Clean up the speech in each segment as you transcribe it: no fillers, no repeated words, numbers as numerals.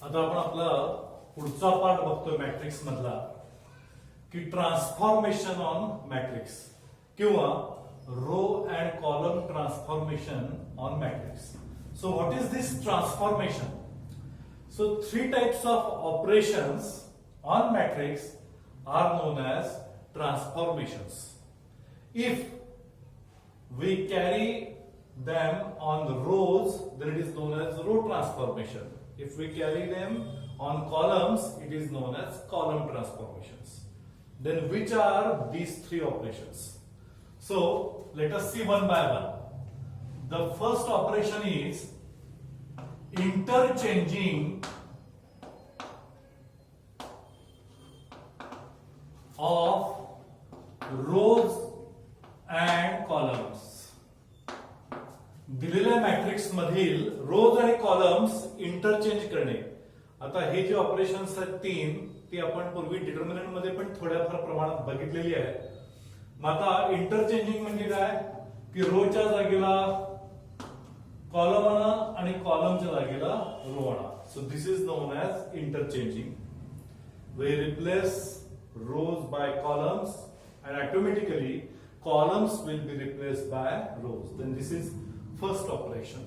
आता आपण आपला पुढचा पार्ट बघतोय मॅट्रिक्स मधला की ट्रान्सफॉर्मेशन ऑन मॅट्रिक्स किंवा row and column transformation on matrix. So what is this transformation? So three types of operations on matrix are known as transformations. If we carry them on the rows, then it is known as row transformation. If we carry them on columns, it is known as column transformations. Then which are these three operations? So let us see one by one. The first operation is interchanging of rows and columns. दिलेल्या matrix मधील रोज आणि columns interchange करणे. आता हे जे operations आहेत तीन ती आपण पूर्वी डिटर्मिनंट मध्ये पण थोड्याफार प्रमाणात बघितलेली आहे. मग आता इंटरचेंजिंग म्हणजे काय की रोच्या जागेला कॉलम आणा आणि कॉलमच्या जागेला रो आणा. So this is known as interchanging. We replace rows by columns and automatically columns will be replaced by rows. Then this is first operation.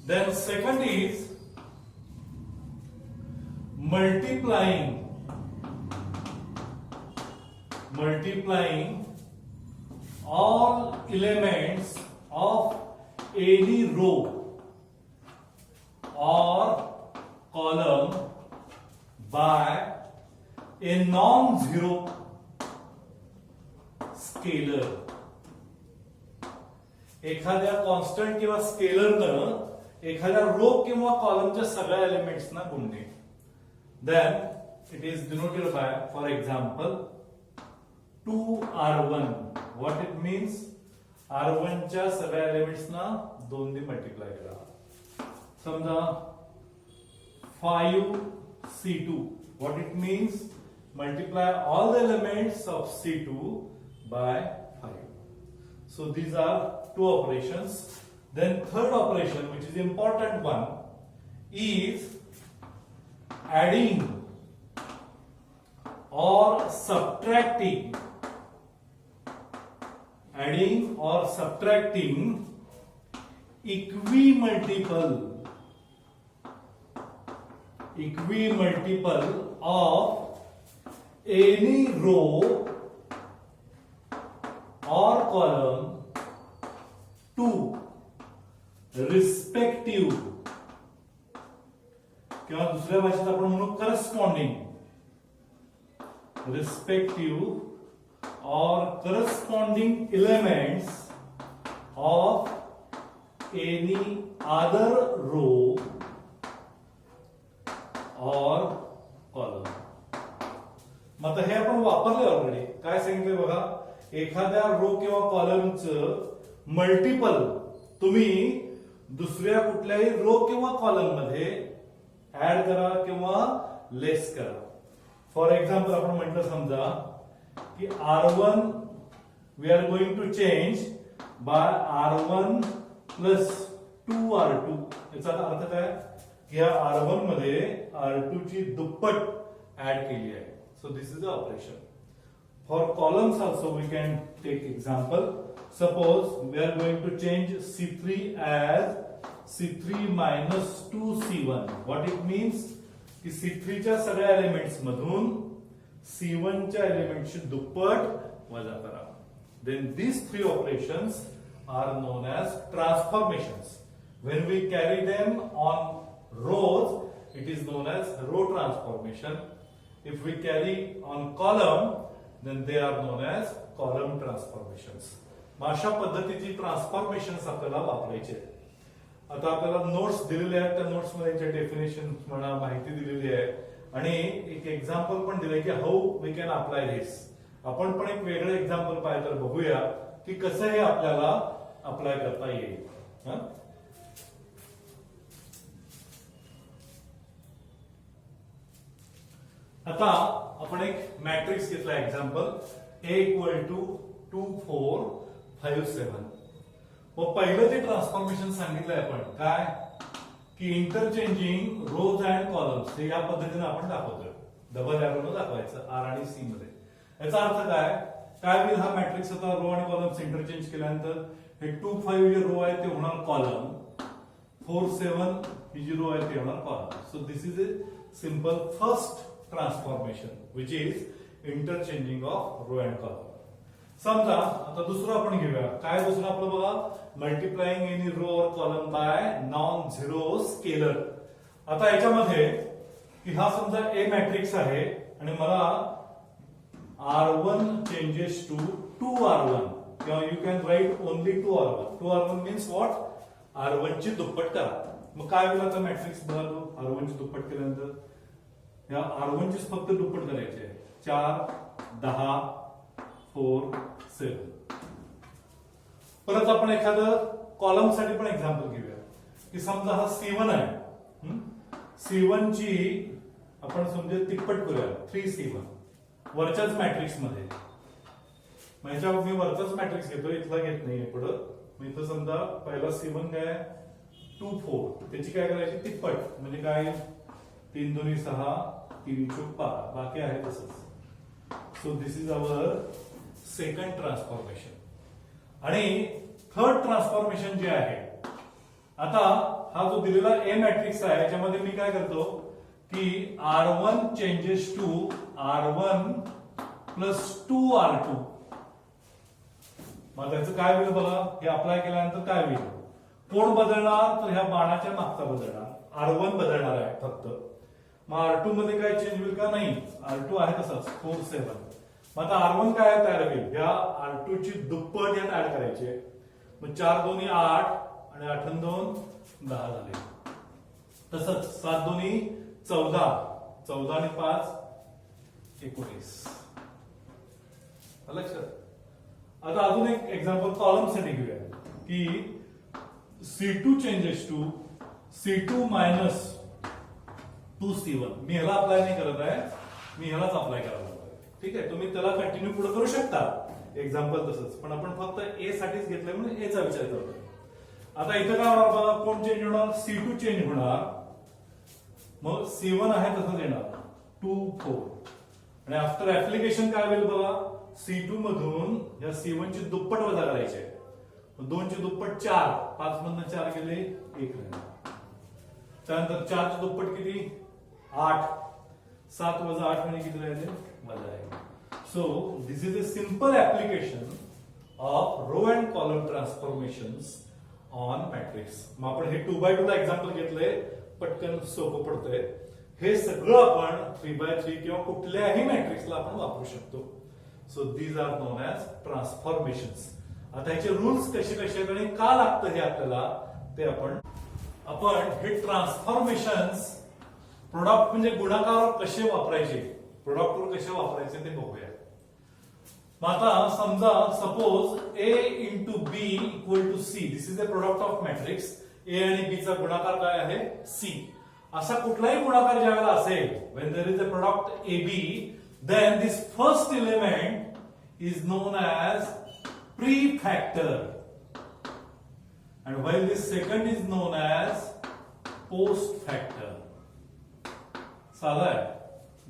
Then second is multiplying all elements of any row or column by a non-zero scalar. एखाद्या constant किंवा स्केलरनं एखाद्या row किंवा कॉलमच्या सगळ्या एलिमेंट्सना गुणणे. Then it is denoted by for example 2r1. What it means r1 च्या सगळ्या एलिमेंट्सना 2 ने मल्टिप्लाय करा. समजा 5c2. What it means multiply all the elements of C2 by 5. So these are two operations. Then third operation, which is important one, is adding or subtracting equimultiple of any row or column to respective किंवा दुसऱ्या भाषेत आपण म्हणू corresponding elements of any other row or column. मग हे आपण वापरले already. काय सांगितलंय बघा, एखाद्या रो किंवा कॉलमचं मल्टिपल तुम्ही दुसऱ्या कुठल्याही रो किंवा कॉलम मध्ये ऍड करा किंवा लेस करा. फॉर एक्झाम्पल आपण म्हटलं समजा की r1 we are going to change by r1 plus 2r2. याचा अर्थ काय की या r1 मध्ये r2 ची दुप्पट ऍड केली आहे. So this is the operation. For columns also we can take example. Suppose we are going to change C3 as C3 minus 2C1. What it means? कि C3 च्या सगळ्या एलिमेंट्स मधून C1 च्या elements ची दुप्पट वजा करा. Then these three operations are known as transformations. When we carry them on rows, it is known as row transformation. If we carry on column, then they are known as column transformations. अशा पद्धतीची ट्रान्सफॉर्मेशन्स आपल्याला वापरायचे. आता आपल्याला notes दिलेले आहेत, त्या notes मध्ये डेफिनेशन म्हणा माहिती दिलेली आहे आणि एक एक्झाम्पल पण दिलंय की हाऊ वी कॅन अप्लाय दिस. आपण पण एक वेगळं एक्झाम्पल पाहिजे तर बघूया की कसं हे आपल्याला अप्लाय करता येईल. आता आपण एक मॅट्रिक्स घेतला एक्झाम्पल A इक्वल टू 2 4 5 7. मग पहिलं जे ट्रान्सफॉर्मेशन सांगितलंय आपण काय की इंटरचेंजिंग रोज अँड कॉलम्स हे या पद्धतीने आपण दाखवतोय, डबल एरोनं दाखवायचं आर आणि सी मध्ये. याचा अर्थ काय होईल, हा मॅट्रिक्स आता रो आणि कॉलम्स इंटरचेंज केल्यानंतर हे 2 5 जे रो आहे ते होणार कॉलम, 4 7 ही जी रो आहे ते होणार column. So this is a simple first transformation which is interchanging of row and column. समजा आता दुसरं आपण घेऊया. काय दुसरं आपलं बघा, multiplying any row or column by non zero scalar. आता याच्यामध्ये की हा समजा ए मॅट्रिक्स आहे आणि मला R1 changes to 2R1 किंवा you can write only 2R1. 2R1 means what, R1 ची दुप्पट करा. मग काय होईल आता मॅट्रिक्स बघा, R1 ची दुप्पट केल्यानंतर या R1 ची फक्त दुप्पट करायची आहे. 4 10 4 7. परत आपण एखादं कॉलम साठी पण एक्झाम्पल घेऊया की समजा हा C1 आहे. C1 ची आपण समजा तिप्पट करूया 3C1 वरच्याच मॅट्रिक्स मध्ये. मी वरचाच मॅट्रिक्स घेतो, इथला घेत नाहीये पुढं. मी इथं समजा पहिला C1 काय 2 4 त्याची काय करायची तिप्पट, म्हणजे काय 3 2 6 3 4 12 बाकी आहे तसंच. So this is our second transformation. आणि थर्ड ट्रान्सफॉर्मेशन जे आहे, आता हा जो दिलेला ए मॅट्रिक्स आहे याच्यामध्ये मी काय करतो की R1 changes to R1 plus 2R2. मग त्याचं काय होईल बघा, हे अप्लाय केल्यानंतर काय होईल, कोण बदलणार तर ह्या बाणाच्या मागचा बदलणार, R1 बदलणार आहे फक्त. मग R2 मध्ये काय चेंज होईल का, नाही, R2 आहे तसंच 4 7. मग आता R1 काय तयार होईल, ह्या R2 ची दुप्पट यात ऍड करायची. मग 4 2 8 आणि 8 2 10 झाले. तसंच 7 2 14 14 आणि 5 19. लक्षात. आता अजून एक एक्झाम्पल कॉलम साठी घेऊया की C2 changes to C2 minus 2C1. मी ह्याला अप्लाय नाही करत आहे, मी ह्यालाच अप्लाय करायला लागलोय. ठीक आहे, तुम्ही त्याला कंटिन्यू पुढे करू शकता एक्झाम्पल तसंच, पण आपण फक्त ए साठीच घेतलंय म्हणून एचा विचार करतोय. आता इथं काय होणार बघा, कोण चेंज होणार, C2 चेंज होणार. मग C1 आहे तसंच येणार 2 4 आणि आफ्टर ऍप्लिकेशन काय होईल बघा, C2 मधून या C1 ची दुप्पट वजा करायची. 2 ची दुप्पट 4, 5 मधून 4 गेले 1 राहिला. त्यानंतर 4 ची दुप्पट किती 8, 7 वजा 8 म्हणजे किती राहिले वजा 1. So this is a simple application of row and column transformations on matrix. मग आपण हे 2x2 ला एक्झाम्पल घेतलंय, पटकन सोपं पडतंय. हे सगळं आपण 3x3 किंवा कुठल्याही मॅट्रिक्सला आपण वापरू शकतो. So these are known as transformations. आता ह्याचे रूल्स कसे कसे आणि का लागतं हे आपल्याला ते आपण हे ट्रान्सफॉर्मेशन्स प्रोडक्ट म्हणजे गुणाकार कसे वापरायचे, प्रोडक्टवर कसे वापरायचे ते बघूया. मग आता समजा suppose A into B equal to C. This is a product of matrix. A आणि बी चा गुणाकार काय आहे सी. असा कुठलाही गुणाकार ज्यावेळेला असेल, when there is a product AB, then this first element is known as prefactor and while this second is known as postfactor. साधा आहे.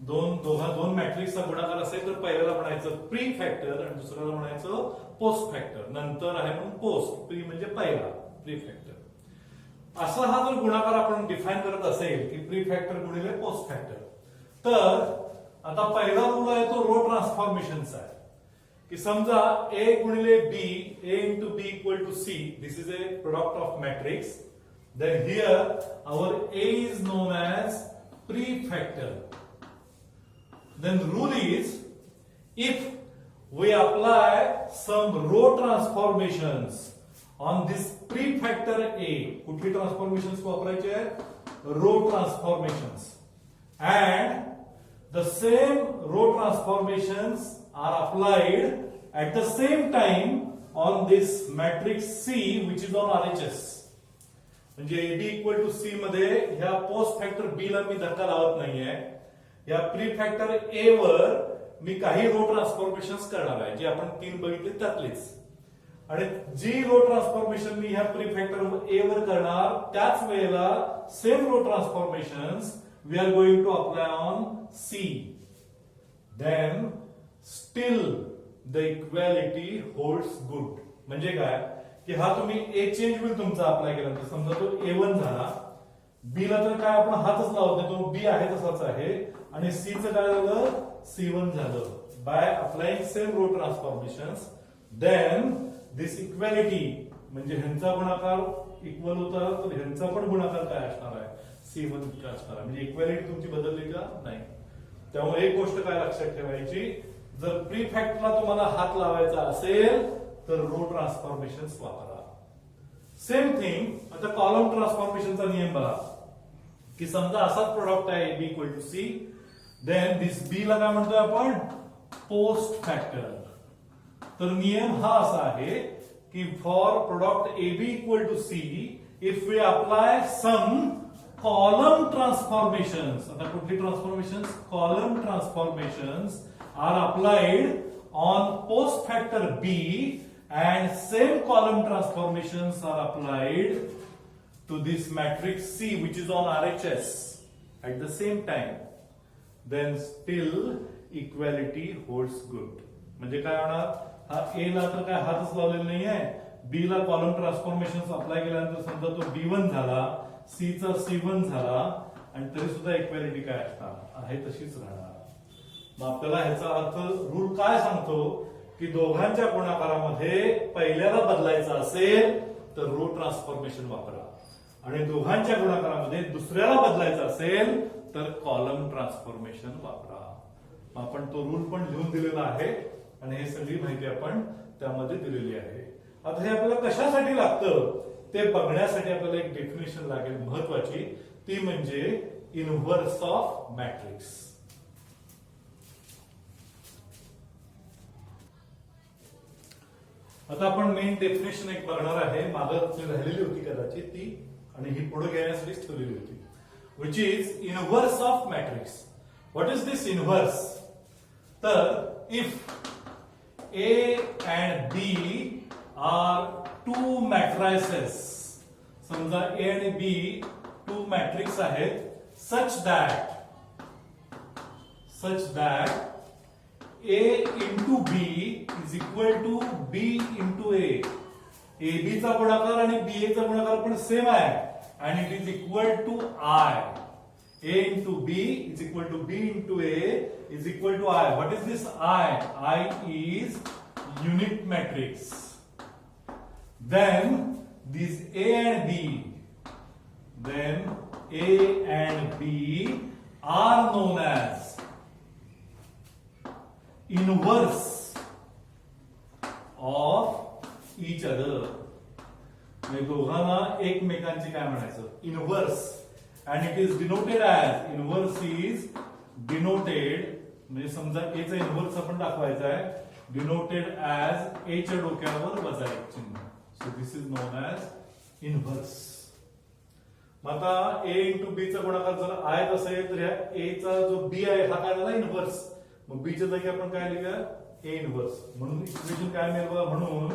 दोन मॅट्रिक्सचा गुणाकार असेल तर पहिल्याला म्हणायचं प्री फॅक्टर आणि दुसऱ्याला म्हणायचं पोस्ट फॅक्टर. नंतर आहे म्हणून पोस्ट. प्री म्हणजे पहिला, प्री फॅक्टर. असा हा जर गुणाकार आपण डिफाईन करत असेल की प्री फॅक्टर गुणिले पोस्ट फॅक्टर, तर आता पहिला रूल आहे तो रो ट्रान्सफॉर्मेशनचा आहे की समजा ए गुणिले B, A into B equal to C. This is a product of matrix. Then here our A is known as prefactor. Then rule is, if we apply some row transformations on this prefactor A, कुठली ट्रान्सफॉर्मेशन्स वापरायचे आहेत, row ट्रान्सफॉर्मेशन्स, and the same row transformations are applied at the same time on this matrix C which is on RHS. म्हणजे AB equal to C मध्ये ह्या post factor बी ला मी धक्का लावत नाहीये. या प्री फॅक्टर ए वर मी काही रो ट्रान्सफॉर्मेशन्स करणार आहे, जे आपण 3 बघितले त्यातलेच. आणि जी रो ट्रान्सफॉर्मेशन मी ह्या प्री फॅक्टर ए वर करणार त्याच वेळेला same row transformations we are going to apply on C. Then still the equality holds good. म्हणजे काय की हा तुम्ही A चेंज होईल तुमचा अप्लाय केल्यानंतर समजा तो A1 झाला, B ला तर काय आपण हातच लावत नाही, तो B आहे तसाच आहे, आणि C चं काय झालं C1 झालं. By applying same row transformations then this equality म्हणजे ह्यांचा गुणाकार इक्वल होता तर ह्यांचा पण गुणाकार काय असणार आहे C1 इतका असणार आहे. म्हणजे इक्वॅलिटी तुमची बदलली का नाही. त्यामुळे एक गोष्ट काय लक्षात ठेवायची, जर प्रीफॅक्टला तुम्हाला हात लावायचा असेल तर रो ट्रान्सफॉर्मेशन्स वापरा. सेम थिंग आता कॉलम ट्रान्सफॉर्मेशनचा नियम बघा की समजा असाच प्रोडक्ट आहे B equal to C, then this B ला काय म्हणतोय आपण पोस्ट फॅक्टर. तर नियम हा असा आहे की for product AB equal to C if we apply some column transformations, आता कुठली ट्रान्सफॉर्मेशन्स column transformations are applied on post factor B and same column transformations are applied to this matrix C which is on RHS at the same time, then still equality holds good. म्हणजे काय होणार, हा A ला तर काय हातच लावलेला नाहीये, B ला कॉलम ट्रान्सफॉर्मेशन्स अप्लाय केल्यानंतर समजा तो B1 झाला, C चा C1 झाला, आणि तरी सुद्धा इक्वॅलिटी काय असणार आहे तशीच राहणार. मग आपल्याला ह्याचा अर्थ रूल काय सांगतो की दोघांच्या गुणाकारामध्ये पहिल्याला बदलायचं असेल तर रो ट्रान्सफॉर्मेशन वापरा, आणि दोघांच्या गुणाकारामध्ये दुसऱ्याला बदलायचं असेल तर कॉलम ट्रान्सफॉर्मेशन वापरा. मग आपण तो रूल पण लिहून दिलेला आहे आणि हे सगळी माहिती आपण त्यामध्ये दिलेली आहे. आता हे आपल्याला कशासाठी लागतं ते बघण्यासाठी आपल्याला एक डेफिनेशन लागेल महत्वाची, ती म्हणजे इनव्हर्स ऑफ मॅट्रिक्स. आता आपण मेन डेफिनेशन एक बघणार आहे, मागं राहिलेली होती कदाचित ती, आणि ही पुढे घेण्यासाठीच ठेवलेली होती, which is inverse of matrix. What is this inverse? तर if A and B are two matrices, समजा A आणि B two matrix आहेत, such that A into B is equal to B into A. AB चा गुणाकार आणि BA चा गुणाकार पण सेम आहे, and it is equal to I. A into B is equal to B into A is equal to I. What is this I? I is unit matrix. Then these A and B are known as inverse of each other. म्हणजे दोघांना एकमेकांची काय म्हणायचं inverse, and it is denoted as inverse is denoted म्हणजे समजा A चा inverse आपण दाखवायचा आहे, denoted as A च्या डोक्यावर वजा एक चिन्ह. So this is known as inverse. मग आता A into B चा गुणाकार जर I असेल तर या A चा जो B आहे हा काय झाला इनव्हर्स, मग B च्या जागी आपण काय लिहूया A इनव्हर्स. म्हणून इक्वेशन काय मिळेल बघा, म्हणून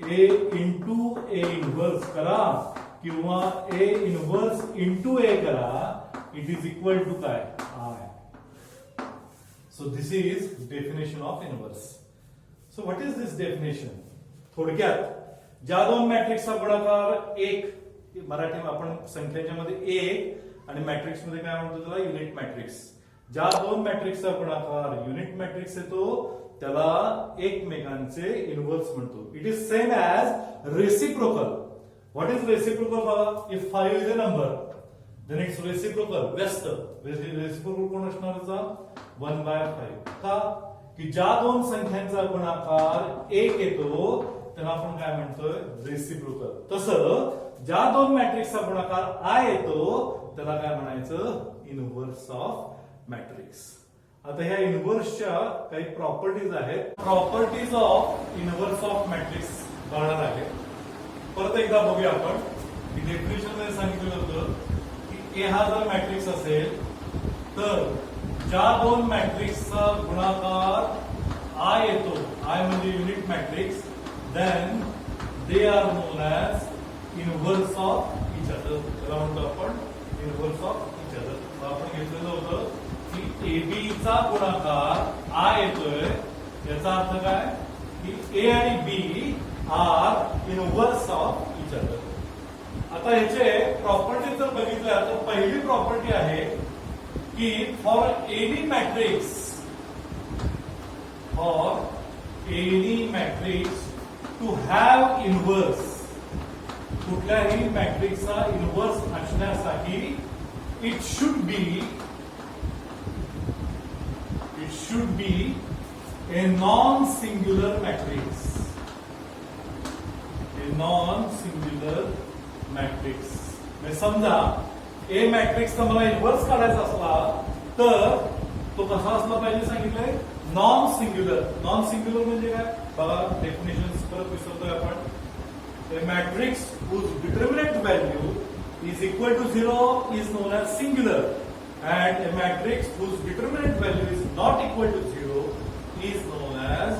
A into A इनव्हर्स करा किंवा A इनव्हर्स into A करा, इट इज इक्वल टू काय I. So this is definition of inverse. So what is this definition? थोडक्यात ज्या दोन मॅट्रिक्सचा गुणाकार एक, मराठीमध्ये आपण संख्यांच्या मध्ये एक आणि मॅट्रिक्स मध्ये काय म्हणतो त्याला युनिट मॅट्रिक्स. ज्या दोन मॅट्रिक्सचा गुणाकार युनिट मॅट्रिक्स येतो त्याला एकमेकांचे इनव्हर्स म्हणतो. It is same as reciprocal. What is reciprocal बघा? If 5 is a number, then it's reciprocal. व्यस्त reciprocal कोण असणार त्याचा 1/5. का की ज्या दोन संख्यांचा गुणाकार एक येतो त्याला आपण काय म्हणतोय रेसिप्रोकल. तसं ज्या दोन मॅट्रिक्सचा गुणाकार I येतो त्याला काय म्हणायचं इनव्हर्स ऑफ मॅट्रिक्स. आता ह्या इनव्हर्सच्या काही प्रॉपर्टीज आहेत. Properties of inverse of matrix बघणार आहे. परत एकदा बघूया आपण. डेफिनेशन मध्ये सांगितलं होतं की ए हा जर मॅट्रिक्स असेल तर ज्या दोन मॅट्रिक्सचा गुणाकार आय येतो, आय म्हणजे unit matrix, then they are known as inverse of each other. त्याला म्हणतो आपण इनव्हर्स ऑफ इच अदर. आपण घेतलेलं होतं की AB चा गुणाकार I येतोय, याचा अर्थ काय की A आणि B are inverse of each other. आता ह्याचे प्रॉपर्टी जर बघितल्या तर पहिली प्रॉपर्टी आहे की for any matrix to have inverse, कुठल्याही मॅट्रिक्सचा इनव्हर्स असण्यासाठी it should be a non singular matrix. Non singular matrix म्हणजे समजा ए मॅट्रिक्सचा मला इन्व्हर्स काढायचा असला तर तो कसा असला पाहिजे सांगितलंय, नॉन सिंग्युलर. नॉन सिंग्युलर म्हणजे काय बघा, डेफिनेशन परत विसरतोय आपण. A matrix whose determinant value is equal to 0 is known as singular, and a matrix whose determinant value is not equal to 0 is known as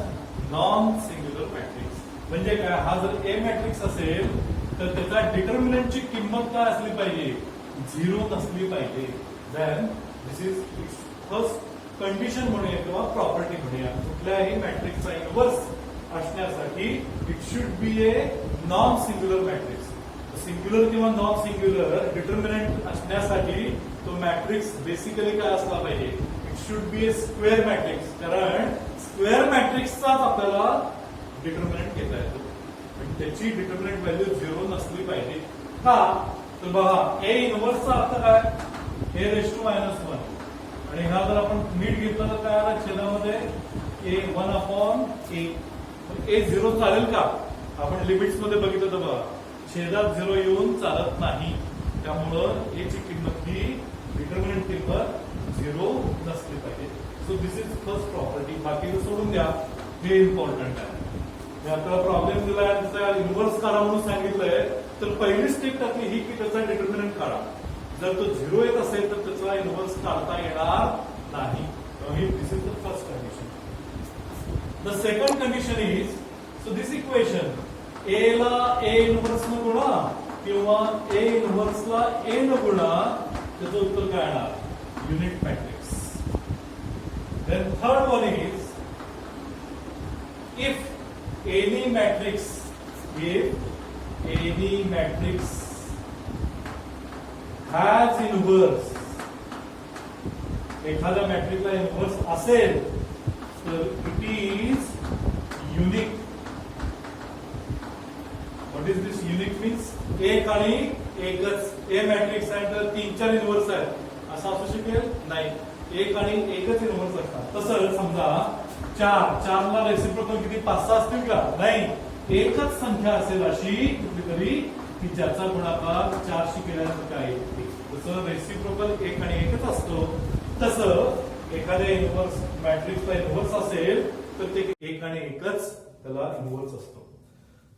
non-singular matrix. म्हणजे काय, हा जर A matrix असेल तर त्याचा डिटर्मिनंटची किंमत काय असली पाहिजे, 0 नसली पाहिजे. Then this is first condition म्हणूया किंवा प्रॉपर्टी म्हणूया. कुठल्याही मॅट्रिक्सचा इन्व्हर्स असण्यासाठी it should be a non singular matrix. Singular किंवा नॉन सिंग्युलर डिटर्मिनंट असण्यासाठी तो मॅट्रिक्स बेसिकली काय असला पाहिजे, it should be a square matrix. कारण स्क्वेअर मॅट्रिक्सचाच आपल्याला डिटर्मिनंट घेता येतो, त्याची डिटर्मिनंट व्हॅल्यू 0 नसली पाहिजे. का तर बघा, ए इनव्हर्सचा अर्थ काय, a⁻⁻1 आणि हा जर आपण नीट घेतला तर काय आला छेदामध्ये a1/a. a0 चालेल का, आपण लिमिट्स मध्ये बघितलं तर बघा छेदात 0 येऊन चालत नाही, त्यामुळं a ची किंमत ही डिटर्मिनंट किंमत 0 नसली पाहिजे. So this is first property. बाकी सोडून द्या, हे इम्पॉर्टंट आहे. आपल्याला प्रॉब्लेम दिला आहे त्याचा इन्व्हर्स काढा म्हणून सांगितलंय, तर पहिली स्टेप टाकली ही की त्याचा डिटर्मिनंट काढा. जर तो 0 येत असेल तर त्याचा इन्व्हर्स काढता येणार नाही. This is the first condition. The second condition is, so this equation A ला ए इन्व्हर्स न गुणा किंवा ए इन्व्हर्स ला ए न गुणा, त्याचं उत्तर काय येणार, unit matrix. Then third one is, if any matrix has inverse, एखाद्या मॅट्रिक्सला इन्व्हर्स असेल तर it is unique. What is this unique means, एक आणि एकच. ए मॅट्रिक्स आहे तर 3-4 इन्व्हर्स आहेत असं असू शकेल नाही, एक आणि एकच इन्व्हर्स असतात. तसं समजा 4 ला रेसिप्रोकल किती 5-6 असतील का, नाही, एकच संख्या असेल अशी कुठली तरी की ज्याचा गुणाकार 4 शी केल्यानंतर काय येते. जसं रेसिप्रोकल 1 आणि 1च असतो, तसं एखाद्या इन्व्हर्स मॅट्रिक्सला इन्व्हर्स असेल तर ते 1 आणि 1च त्याला इन्व्हर्स असतो.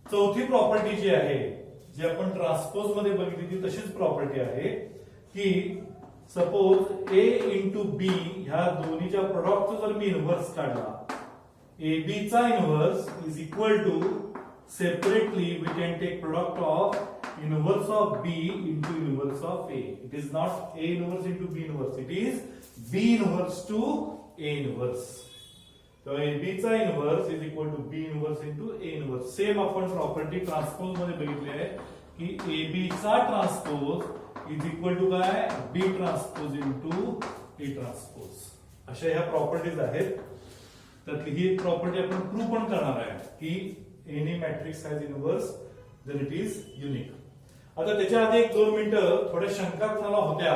चौथी प्रॉपर्टी जी आहे, जी आपण ट्रान्सपोज मध्ये बघितली ती तशीच प्रॉपर्टी आहे की सपोज ए इंटू बी ह्या दोन्हीच्या प्रोडक्टचा जर मी इन्व्हर्स काढला, ए बी चा inverse is equal to, separately we can take product of inverse of B into inverse of A. It is not A inverse into B inverse, it is B inverse to A inverse. तर A B चा inverse is equal to B inverse into A inverse. Same आपण property transpose मध्ये बघितली आहे की ए B चा transpose is equal to काय, बी transpose into ए transpose. अशा ह्या प्रॉपर्टीज आहेत. त्यातली ही एक प्रॉपर्टी आपण प्रूव्ह पण करणार आहे की any matrix has inverse then it is unique. आता त्याच्या आधी 1-2 मिनिटं थोड्या शंका कुणाला होत्या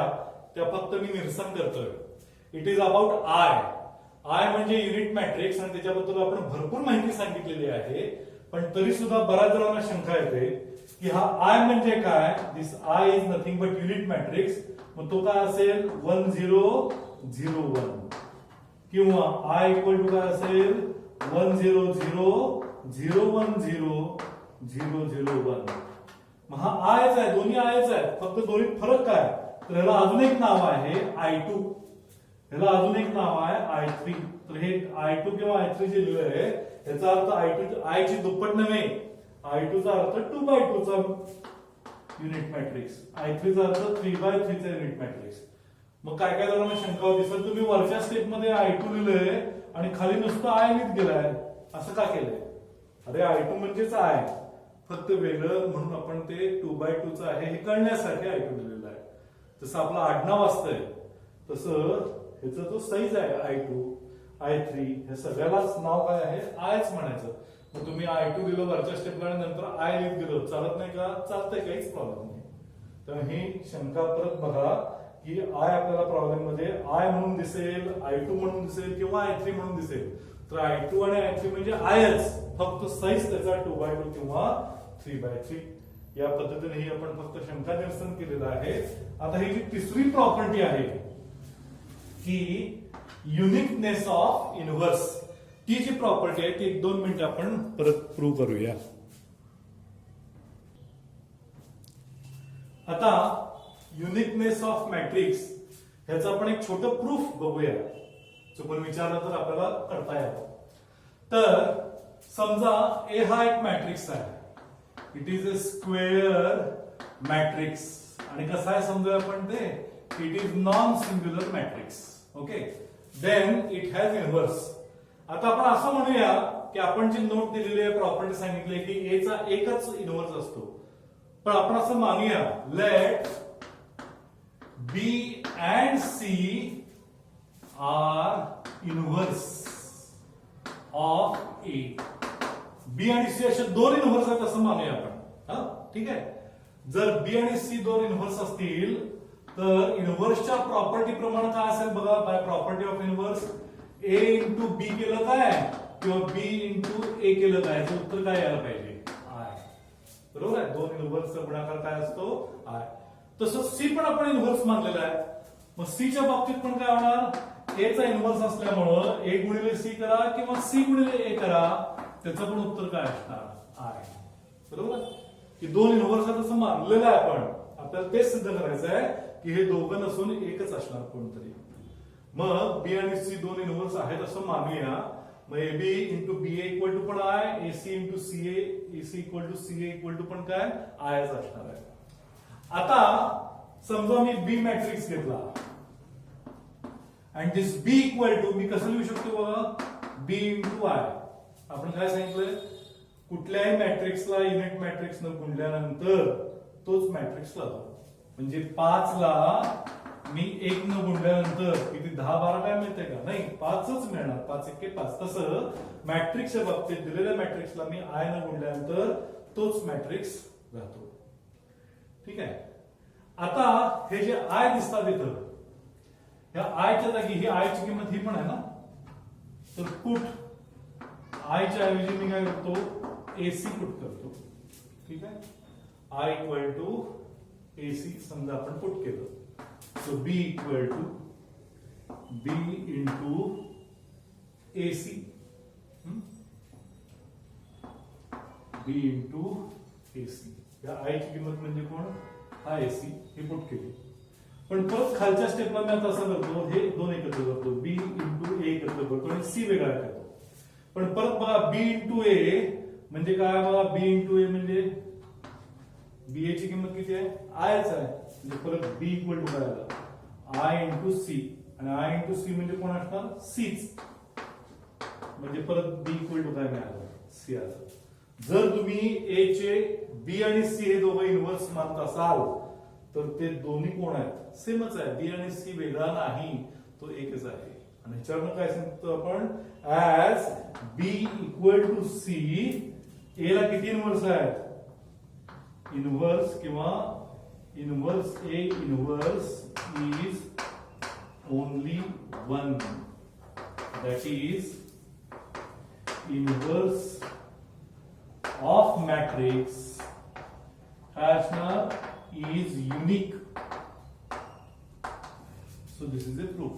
त्या फक्त मी निरसन करतोय. इट इज अबाउट आय म्हणजे युनिट मॅट्रिक्स, आणि त्याच्याबद्दल आपण भरपूर माहिती सांगितलेली आहे. पण तरी सुद्धा बऱ्याच जणांना शंका येते की हा आय म्हणजे काय. This I is nothing but unit matrix. मग तो काय असेल, 1 0 0 1, किंवा आय इक्वल टू काय असेल, 1 0 0 0 1 0 0 0 1. मग हा आयच आहे, दोन्ही आयच आहेत, फक्त दोन्हीत फरक काय, तर ह्याला अजून एक नाव आहे I2, ह्याला अजून एक नाव आहे I3. तर हे I2 किंवा I3 जे लिहिलंय याचा अर्थ I2 आय ची दुप्पट नव्हे, I2 चा अर्थ 2/2 चा युनिट मॅट्रिक्स, I3 चा अर्थ 3/3 चा युनिट मॅट्रिक्स. मग काय काय जणांना शंका होती, सर तुम्ही वरच्या स्टेपमध्ये I2 लिहिलंय आणि खाली नुसतं I लिहित गेलाय, असं का केलंय? अरे I2 म्हणजेच I, फक्त वेगळं म्हणून आपण ते 2/2 चं आहे हे कळण्यासाठी I2 लिहिलेलं आहे. जसं आपलं आडनाव असतंय तसं ह्याचा जो साईज आहे I2, I3 हे सगळ्यालाच नाव काय आहे? Iच म्हणायचं. मग तुम्ही I2 लिहिलं वरच्या स्टेपला आणि नंतर I लिहित गेलो, चालत नाही का? चालतंय, काहीच प्रॉब्लेम नाही. तर ही शंका परत बघा की I आपल्याला प्रॉब्लेम मध्ये I म्हणून दिसेल, I2 म्हणून दिसेल किंवा I3 म्हणून दिसेल. तर I2 आणि I3 म्हणजे Iच, फक्त साईज त्याचा 2/2 किंवा 3/3. या पद्धतीने ही आपण फक्त शंका निरसन केलेलं आहे. आता ही जी तिसरी प्रॉपर्टी आहे की युनिकनेस ऑफ इनव्हर्स, ती जी प्रॉपर्टी आहे ती 1-2 मिनिटं आपण परत प्रूव्ह करूया. आता युनिकनेस ऑफ मॅट्रिक्स ह्याचं आपण एक छोटं प्रूफ बघूया. चुकून विचारलं तर आपल्याला करता यावं. तर समजा A हा एक मॅट्रिक्स आहे, it is a square matrix, आणि कसं आहे समजूया आपण ते, it is non singular matrix. Okay, then it has inverse. आता आपण असं म्हणूया की आपण जी नोट दिलेली आहे, प्रॉपर्टी सांगितली की A चा एकच इनव्हर्स असतो. पण आपण असं मानूया, late B and C are inverse of A. B आणि C असे दोन इनव्हर्स आहेत असं मानूया आपण. हा, ठीक आहे. जर B आणि C दोन इनव्हर्स असतील तर इनव्हर्सच्या प्रॉपर्टी प्रमाणे काय असेल बघा, by property of inverse A into B केलं काय किंवा B इंटू A केलं काय, याचं उत्तर काय यायला पाहिजे? I. बरोबर आहे. दोन इनव्हर्सचा गुणाकार काय असतो? I. तसं C पण आपण इनव्हर्स मानलेला आहे. मग C च्या बाबतीत पण काय होणार? A चा इनव्हर्स असल्यामुळं A गुणिले C करा किंवा C गुणिले A करा, त्याचं पण उत्तर काय असणार? I. बरोबर आहे की दोन इनव्हर्स आहेत असं मानलेलं आहे आपण. आपल्याला तेच सिद्ध करायचं आहे की हे दोघं नसून एकच असणार कोणतरी. मग B आणि C दोन इनव्हर्स आहेत असं मानूया. मग AB into BA equal to पण I, AC into CA, AC equal to CA equal to पण काय? Iच असणार आहे. आता समजा मी B मॅट्रिक्स घेतला आणि दिस B इक्वल टू, मी कसं लिहू शकतो बघा, B इंटू I. आपण काय सांगितलंय, कुठल्याही मॅट्रिक्सला युनिट मॅट्रिक्स न गुणल्यानंतर तोच मॅट्रिक्स लावतो. म्हणजे 5 ला मी 1 न गुणल्यानंतर किती 10-12 काय मिळते का? नाही, 5च मिळणार. 5 1 5. तसं मॅट्रिक्सच्या बाबतीत दिलेल्या मॅट्रिक्सला मी I न गुणल्यानंतर तोच मॅट्रिक्स राहतो. ठीक आहे. आता हे जे I दिसतात इथं, ह्या I च्या जागी ही I ची किंमत ही पण आहे ना, तर पुट I च्या ऐवजी मी काय करतो, AC पुट करतो. ठीक आहे. I इक्वल टू AC समजा आपण पुट केलं, so B equal to B into AC, B into AC. या I ची किंमत म्हणजे कोण? हा AC. हे पुट केली. पण परत खालच्या स्टेपला मी आता असं करतो, हे दोन एकत्र करतो, B इंटू A एकत्र करतो आणि C वेगळा करतो. पण परत बघा B इंटू A म्हणजे काय बघा, B इंटू A म्हणजे BA ची किंमत किती आहे? Iच आहे. म्हणजे परत B इक्वल टू काय आला? I इंटू C, आणि I इंटू C म्हणजे कोण असणार? Cच. म्हणजे परत B इक्वल टू काय मिळालं? C आलं. जर तुम्ही A चे B आणि C हे दोघं इनव्हर्स मानत असाल तर ते दोन्ही कोण आहेत? सेमच आहे. B आणि C वेगळा नाही, तो एकच आहे. आणि ह्याच्यावरून काय सांगतो आपण, as B equal to C, A ला किती इनव्हर्स आहेत? इनव्हर्स किंवा inverse A inverse is only one, that is inverse of matrix is unique. So this is a proof.